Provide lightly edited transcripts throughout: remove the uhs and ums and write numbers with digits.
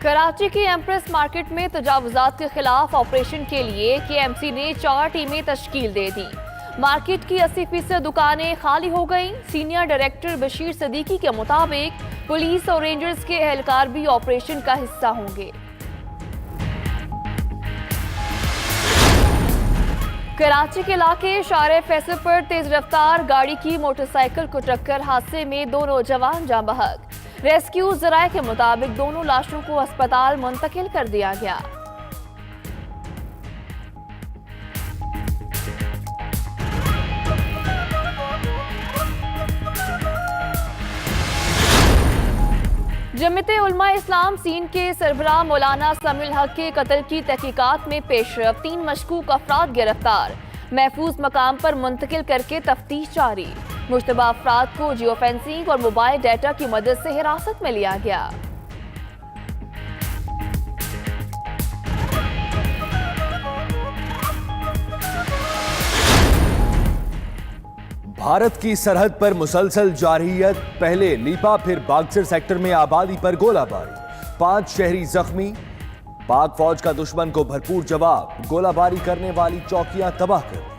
कराची की empress market में तजावुजात के खिलाफ ऑपरेशन के लिए KMC ने 4 टीमें तश्कील दे दी। मार्केट की 80% दुकानें खाली हो गईं। सीनियर डायरेक्टर बशीर सदीकी के मुताबिक पुलिस और रेंजर्स के एहलकार भी ऑपरेशन का हिस्सा होंगे। कराची के इलाके शारे फैसल पर तेज रफ्तार गाड़ी की मोटरसाइकिल को टक्कर हादसे में 2 नौजवान जाँ बहक। रेस्क्यू जराये के मुताबिक दोनों लाशों को अस्पताल मुंतकिल कर दिया गया। जमीयत उलमा इस्लाम सीन के सरबराह मौलाना समीउल हक के कत्ल की तहकीकात में पेशरफ। 3 मशकूक अफराद गिरफ्तार, महफूज मकाम पर मुंतकिल करके तफ्तीश जारी। मुश्तबा अफराद को जियो फेंसिंग और मोबाइल डाटा की मदद से हिरासत में लिया गया। भारत की सरहद पर मुसलसल जारहियत, पहले लीपा फिर बागसर सेक्टर में आबादी पर गोलाबारी, 5 शहरी जख्मी। पाक फौज का दुश्मन को भरपूर जवाब, गोलाबारी करने वाली चौकियां तबाह कर।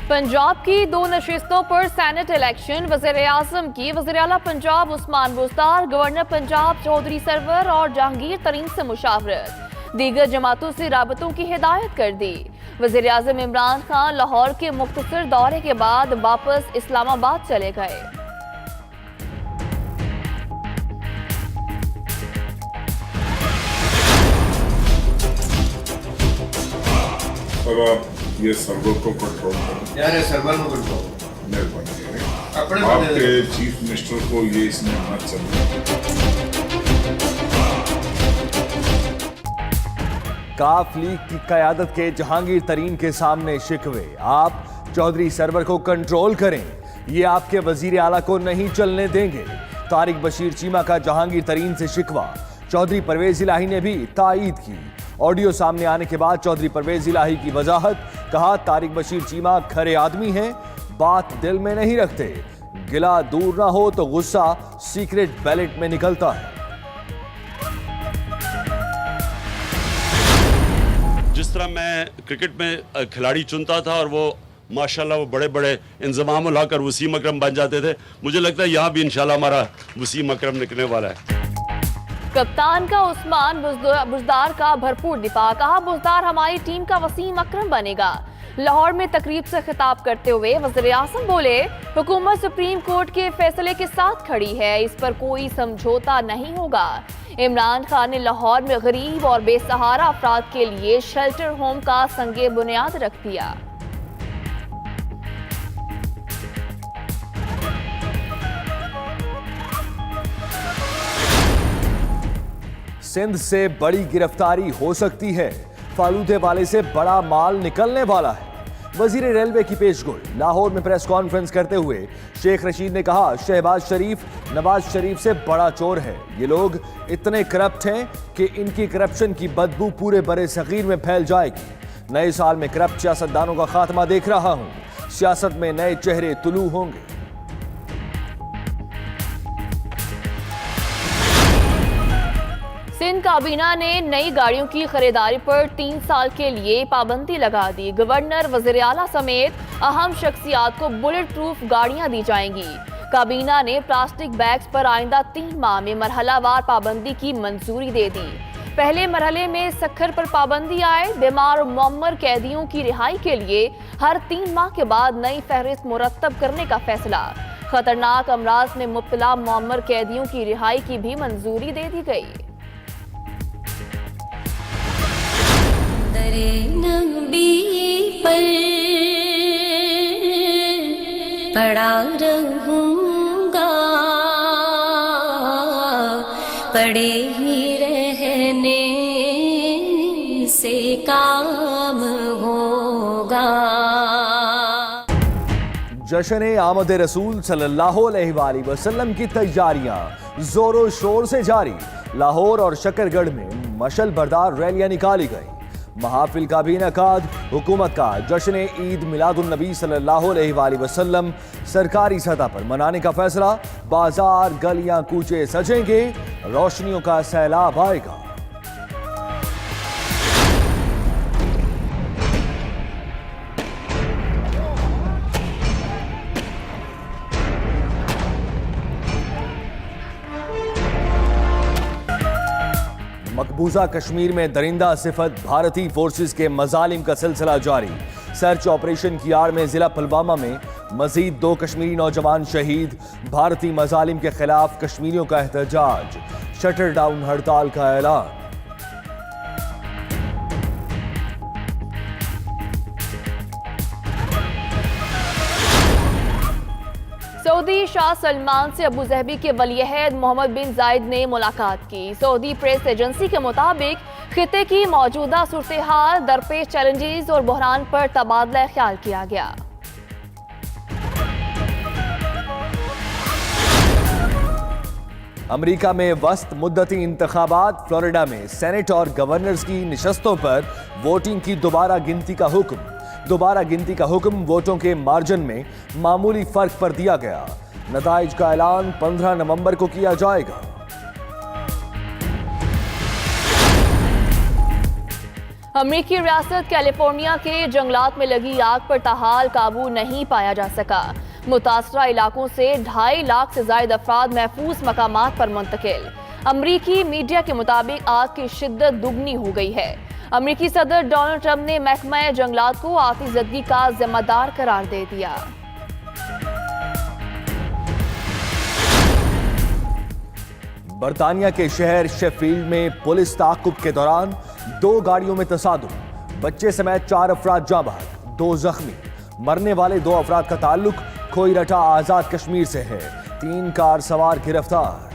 पंजाब की 2 नशिस्तों पर सेनेट इलेक्शन। वज़ीर-ए-आज़म की वज़ीर-ए-आला पंजाब उस्मान बुज़दार, गवर्नर पंजाब चौधरी सरवर और जहांगीर तरीन से मुशावरत। दीगर जमातों से राबतों की हिदायत कर दी। वज़ीर-ए-आज़म इमरान खान लाहौर के मुख्तसर दौरे के बाद वापस इस्लामाबाद चले गए। ये सर्वर को कंट्रोल करो यार, सर्वर को कंट्रोल मेहरबानी आपके चीफ मिनिस्टर को ये इसमें आना चाहिए। काफ लीग की कयादत के जहांगीर तरीन के सामने शिकवे, आप चौधरी सरवर को कंट्रोल करें, ये आपके वजीर आला को नहीं चलने देंगे। तारिक बशीर चीमा का जहांगीर तरीन से शिकवा, चौधरी परवेज इलाही ने भी तायीद की। ऑडियो सामने आने के बाद चौधरी परवेज इलाही की वजाहत, कहा तारिक बशीर चीमा खरे आदमी हैं, बात दिल में नहीं रखते, गिला दूर ना हो तो गुस्सा सीक्रेट बैलेट में निकलता है। जिस तरह मैं क्रिकेट में खिलाड़ी चुनता था और वो माशाल्लाह वो बड़े बड़े इंजमाम लाकर वसीम अकरम बन जाते थे, मुझे लगता है यहाँ भी इंशाल्लाह हमारा वसीम अकरम निकलने वाला है। कप्तान का उस्मान बुज़दार का भरपूर दिफा, कहा बुज़दार हमारी टीम का वसीम अकरम बनेगा। लाहौर में तकरीब से खिताब करते हुए वज़ीर-ए-आज़म बोले, हुकूमत सुप्रीम कोर्ट के फैसले के साथ खड़ी है, इस पर कोई समझौता नहीं होगा। इमरान खान ने लाहौर में गरीब और बेसहारा अफराद के लिए शेल्टर होम का संगे बुनियाद रख दिया। सिंध से बड़ी गिरफ्तारी हो सकती है, फालूदे वाले से बड़ा माल निकलने वाला है। वजीर रेलवे की पेशगोई, लाहौर में प्रेस कॉन्फ्रेंस करते हुए शेख रशीद ने कहा, शहबाज शरीफ नवाज शरीफ से बड़ा चोर है। ये लोग इतने करप्ट हैं कि इनकी करप्शन की बदबू पूरे बड़े सगीर में फैल जाएगी। नए साल में करप्ट सियासतदानों का खात्मा देख रहा हूं, सियासत में नए चेहरे तुलू होंगे। सिंध काबीना ने नई गाड़ियों की खरीदारी पर 3 साल के लिए पाबंदी लगा दी। गवर्नर, वज़ीर आला समेत अहम शख्सियात को बुलेट प्रूफ गाड़ियां दी जाएंगी। काबीना ने प्लास्टिक बैग्स पर आइंदा 3 माह में मरहलावार पाबंदी की मंजूरी दे दी। पहले मरहले में शक्कर पर पाबंदी आए। बीमार और मुअम्मर कैदियों की रिहाई के लिए हर 3 माह के बाद नई फहरिस्त मुरतब करने का फैसला। खतरनाक अमराज में मुब्तला मुअम्मर कैदियों की रिहाई की भी मंजूरी दे दी गई। नबी पर पड़ा रहूंगा, पड़े ही रहने से काम होगा। जश्न आमद रसूल सल्लल्लाहु अलैहि वसल्लम की तैयारियां जोरों शोर से जारी। लाहौर और शकरगढ़ में मशल बरदार रैलियां निकाली गई। महाफिल का भी इनेकाद, हुकूमत का जश्न ईद मिलादुन्नबी सल्लल्लाहु अलैहि वसल्लम सरकारी सतह पर मनाने का फैसला। बाजार गलियां कूचे सजेंगे, रोशनियों का सैलाब आएगा। मकबूजा कश्मीर में दरिंदा सिफत भारतीय फोर्सेस के मजालिम का सिलसिला जारी। सर्च ऑपरेशन की आड़ में जिला पुलवामा में मजीद 2 कश्मीरी नौजवान शहीद। भारतीय मजालिम के खिलाफ कश्मीरियों का एहतजाज, शटर डाउन हड़ताल का ऐलान। सऊदी शाह सलमान से अबू ज़हबी के वलीअहद मोहम्मद बिन जायद ने मुलाकात की। सऊदी प्रेस एजेंसी के मुताबिक खिते की मौजूदा सूरत हाल, दरपेश चैलेंजेस और बहरान पर तबादला ख्याल किया गया। अमेरिका में वस्त मुद्दती इंतखाबात, फ्लोरिडा में सेनेट और गवर्नर्स की निशस्तों पर वोटिंग की दोबारा गिनती का हुक्म। वोटों के मार्जिन में मामूली फर्क पर दिया गया। नताइज का ऐलान 15 नवंबर को किया जाएगा। अमेरिकी रियासत कैलिफोर्निया के जंगलात में लगी आग पर ताहाल काबू नहीं पाया जा सका। मुतासरा इलाकों से 2.5 लाख से ज्यादा अफराद महफूज मकामात पर मुंतकिल। अमेरिकी मीडिया के मुताबिक आग की शिद्दत दुगनी हो गई है। अमेरिकी सदर डोनाल्ड ट्रंप ने महकमा जंगलात को आतिशज़दगी का जिम्मेदार करार दे दिया। बरतानिया के शहर शेफील्ड में पुलिस ताक़ुब के दौरान 2 गाड़ियों में तसादुम, बच्चे समेत 4 अफराद जाँ बहक, 2 जख्मी। मरने वाले 2 अफराद का ताल्लुक खोईरठा आजाद कश्मीर से है। 3 कार सवार गिरफ्तार।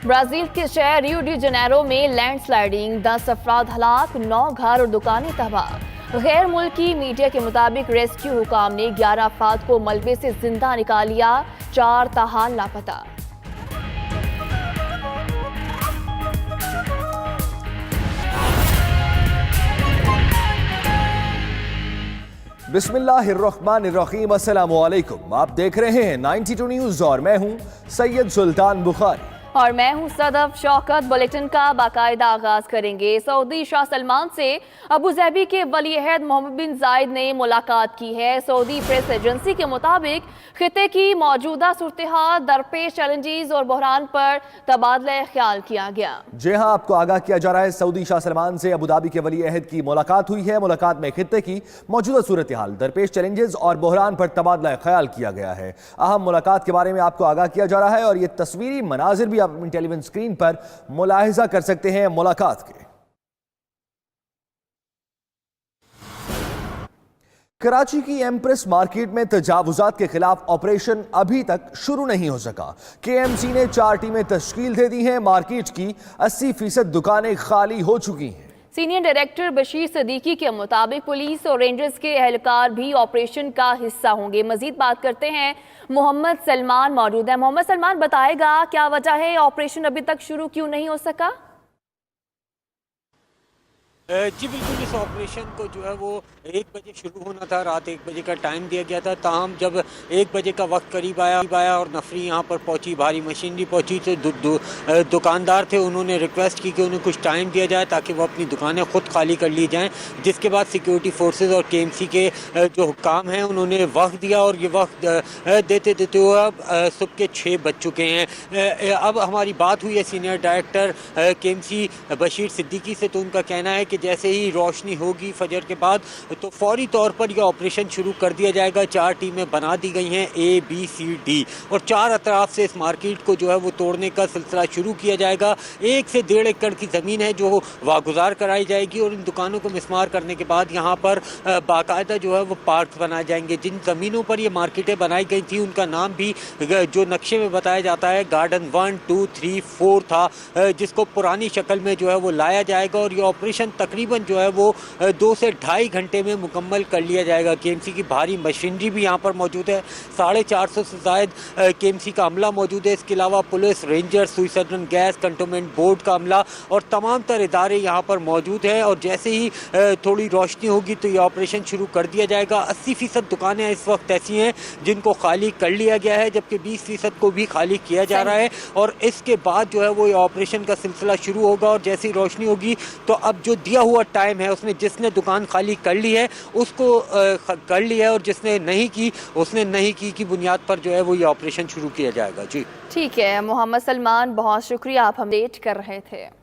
ब्राजील के शहर रियो डी जनेरो में लैंडस्लाइडिंग, 10 अफराद हलाक, 9 घर और दुकानें तबाह। गैर मुल्की मीडिया के मुताबिक रेस्क्यू हुकाम ने 11 अफराद को मलबे से जिंदा निकाल लिया, 4 ताहाल लापता। बिस्मिल्लाहिर्रहमानिर्रहीम, अस्सलामु अलैकुम। आप देख रहे हैं 92 न्यूज और मैं हूं सैयद सुल्तान बुखारी और मैं हूं सदफ शौकत। बुलेटिन का बाकायदा आगाज करेंगे। सऊदी शाह सलमान से अबू ज़हबी के वलीअहद मोहम्मद बिन जायद ने मुलाकात की है। सऊदी प्रेस एजेंसी के मुताबिक खिते की मौजूदा सूरत हाल, दरपेश चैलेंजेस और बहरान पर तबादला ख्याल किया गया। जी हां, आपको आगाह किया जा रहा है, सऊदी शाह सलमान से अबू धाबी के वलीअहद की मुलाकात हुई है। मुलाकात में खिते की मौजूदा सूरत हाल, दरपेश चैलेंजेस और बहरान पर तबादला ख्याल किया गया है। अहम मुलाकात के बारे में आपको आगाह किया जा रहा है और ये तस्वीरी मनाजिर भी आप अपनी टेलीविजन स्क्रीन पर मुलाहिजा कर सकते हैं मुलाकात के। कराची की एम्प्रेस मार्केट में तजावुजात के खिलाफ ऑपरेशन अभी तक शुरू नहीं हो सका। केएमसी ने 4 टीमें तश्कील दे दी हैं। मार्केट की 80% दुकानें खाली हो चुकी हैं। सीनियर डायरेक्टर बशीर सदीकी के मुताबिक पुलिस और रेंजर्स के एहलकार भी ऑपरेशन का हिस्सा होंगे। मजीद बात करते हैं, मोहम्मद सलमान मौजूद है। मोहम्मद सलमान, बताएगा क्या वजह है ऑपरेशन अभी तक शुरू क्यों नहीं हो सका? जी बिल्कुल, इस ऑपरेशन को जो है वो 1 बजे शुरू होना था, रात 1 बजे का टाइम दिया गया था। ताहम जब 1 बजे का वक्त करीब आया और नफरी यहाँ पर पहुँची, भारी मशीनरी पहुँची, तो दुकानदार थे, उन्होंने रिक्वेस्ट की कि उन्हें कुछ टाइम दिया जाए ताकि वो अपनी दुकानें खुद खाली कर ली जाएँ। जिसके बाद सिक्योरिटी फोर्सेज और केएमसी के जो हुक्काम हैं उन्होंने वक्त दिया और ये वक्त देते देते हुए अब सुबह के 6 बज चुके हैं। अब हमारी बात हुई है senior director KMC Bashir Siddiqui से, तो उनका कहना है कि जैसे ही रोशनी होगी फजर के बाद तो फौरी तौर पर यह ऑपरेशन शुरू कर दिया जाएगा। 4 टीमें बना दी गई हैं, A, B, C, D, और 4 अतराफ से इस मार्केट को जो है वो तोड़ने का सिलसिला शुरू किया जाएगा। 1 से 1.5 एकड़ की ज़मीन है जो वागुजार कराई जाएगी और इन दुकानों को मिसमार करने के बाद यहाँ पर बाकायदा जो है वो पार्क बनाए जाएंगे। जिन ज़मीनों पर ये मार्केटें बनाई गई थी उनका नाम भी जो नक्शे में बताया जाता है गार्डन 1, 2, 3, 4 था, जिसको पुरानी शक्ल में जो है वो लाया जाएगा और ये ऑपरेशन तकरीबन जो है वो 2 से ढाई घंटे में मुकम्मल कर लिया जाएगा। केएमसी की भारी मशीनरी भी यहाँ पर मौजूद है, 450 से ज़ायद केएमसी का अमला मौजूद है। इसके अलावा पुलिस, रेंजर, सुइसर्जन गैस कंटोनमेंट बोर्ड का अमला और तमाम तर इदारे यहाँ पर मौजूद है। और जैसे ही थोड़ी रोशनी होगी तो ये ऑपरेशन शुरू कर दिया जाएगा। 80% दुकानें इस वक्त ऐसी हैं जिनको खाली कर लिया गया है, जबकि 20% को भी खाली किया जा रहा है। और इसके बाद जो है वो ये ऑपरेशन का सिलसिला शुरू होगा। और जैसे ही रोशनी होगी तो अब जो दिया हुआ टाइम है उसमें जिसने दुकान खाली कर ली है उसको कर लिया है, और जिसने नहीं की उसने नहीं की बुनियाद पर जो है वो ये ऑपरेशन शुरू किया जाएगा। जी ठीक है मोहम्मद सलमान, बहुत शुक्रिया, आप अपडेट कर रहे थे।